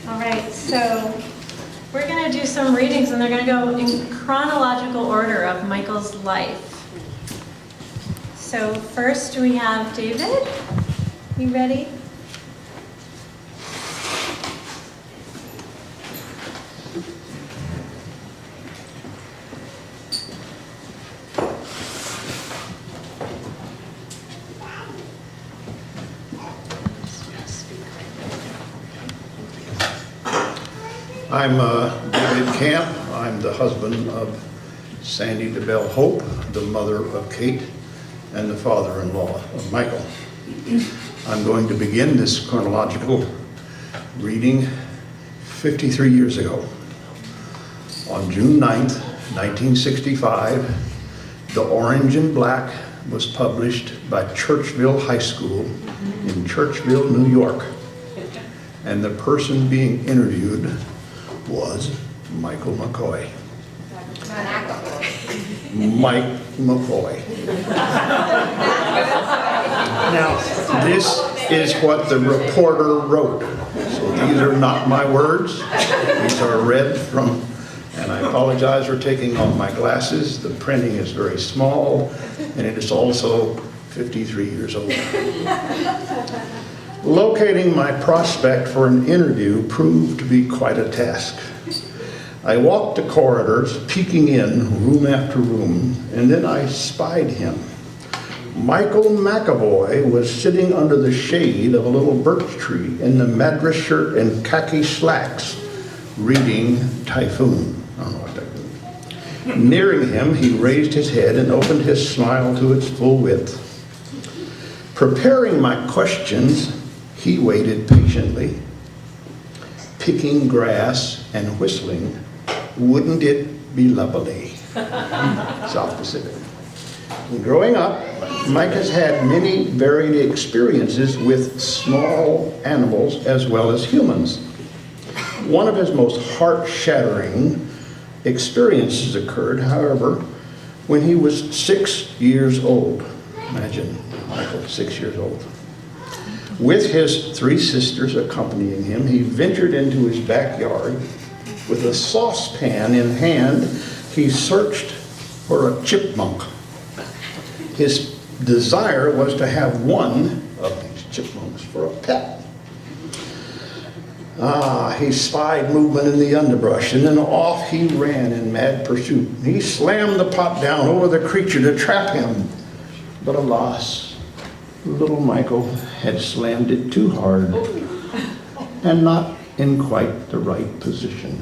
All right, so we're going to do some readings, and they're going to go in chronological order of Michael's life. So first we have David. You ready? I'm David Camp. I'm the husband of Sandy DeBell Hope, the mother of Kate, and the father-in-law of Michael. I'm going to begin this chronological reading 53 years ago. On June 9th, 1965, The Orange and Black was published by Churchville High School in Churchville, New York. And the person being interviewed was Michael McCoy. Mike McCoy. Now, this is what the reporter wrote. So these are not my words. These are read from, and I apologize for taking off my glasses. The printing is very small, and it is also 53 years old. Locating my prospect for an interview proved to be quite a task. I walked the corridors, peeking in room after room, and then I spied him. Michael McAvoy was sitting under the shade of a little birch tree in the Madras shirt and khaki slacks, reading Typhoon. I don't know what that means. Nearing him, he raised his head and opened his smile to its full width. Preparing my questions, he waited patiently, picking grass and whistling, "Wouldn't it be lovely?" South Pacific. Growing up, Mike has had many varied experiences with small animals as well as humans. One of his most heart-shattering experiences occurred, however, when he was 6 years old. Imagine Michael, 6 years old. With his 3 sisters accompanying him, he ventured into his backyard. With a saucepan in hand, he searched for a chipmunk. His desire was to have one of these chipmunks for a pet. He spied movement in the underbrush, and then off he ran in mad pursuit. He slammed the pot down over the creature to trap him. But alas, little Michael had slammed it too hard and not in quite the right position.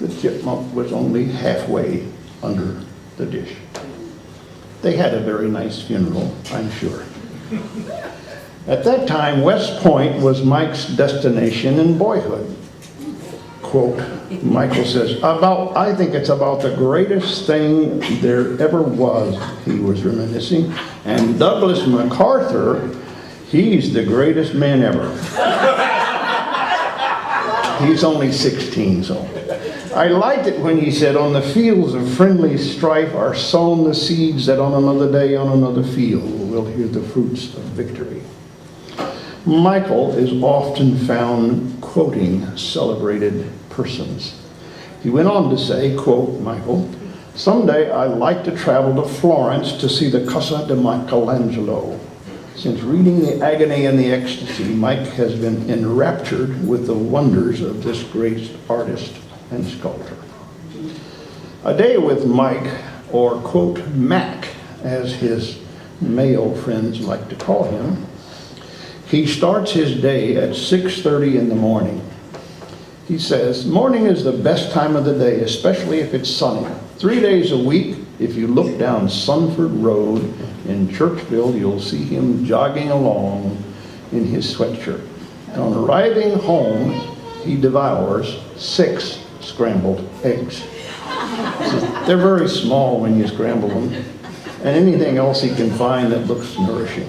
The chipmunk was only halfway under the dish. They had a very nice funeral, I'm sure. At that time, West Point was Mike's destination in boyhood. Quote, Michael says, I think it's about the greatest thing there ever was, he was reminiscing. And Douglas MacArthur, he's the greatest man ever. He's only 16, so. I liked it when he said, on the fields of friendly strife are sown the seeds that on another day, on another field, we'll hear the fruits of victory. Michael is often found quoting celebrated persons. He went on to say, quote, Michael, someday I'd like to travel to Florence to see the Casa de Michelangelo. Since reading The Agony and the Ecstasy, Mike has been enraptured with the wonders of this great artist and sculptor. A day with Mike, or quote, Mac, as his male friends like to call him. He starts his day at 6:30 in the morning. He says, morning is the best time of the day, especially if it's sunny. 3 days a week, if you look down Sunford Road in Churchville, you'll see him jogging along in his sweatshirt. And on arriving home, he devours 6 scrambled eggs. They're very small when you scramble them, and anything else he can find that looks nourishing.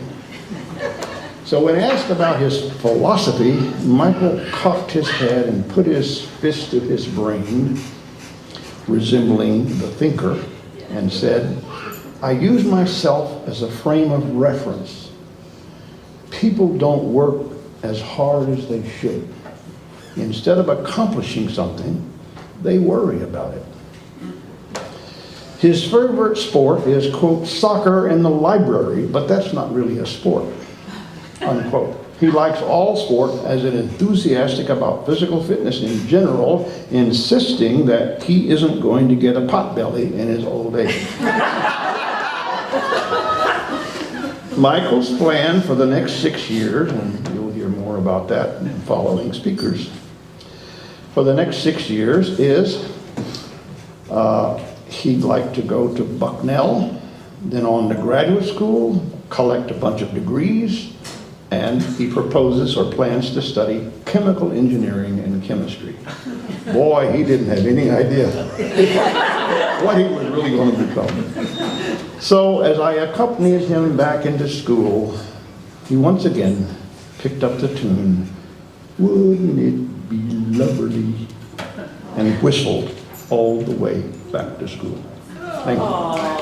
So when asked about his philosophy, Michael cocked his head and put his fist to his brain, resembling the thinker, and said, I use myself as a frame of reference. People don't work as hard as they should. Instead of accomplishing something, they worry about it. His favorite sport is, quote, soccer in the library, but that's not really a sport, unquote. He likes all sport as an enthusiastic about physical fitness in general, insisting that he isn't going to get a potbelly in his old age. Michael's plan for the next 6 years, and you'll hear more about that in following speakers, for the next 6 years is he'd like to go to Bucknell, then on to graduate school, collect a bunch of degrees, and he proposes or plans to study chemical engineering and chemistry. Boy, he didn't have any idea what he was really going to become. So as I accompanied him back into school, he once again picked up the tune, "Wouldn't it be lovely?" and whistled all the way back to school. Thank you.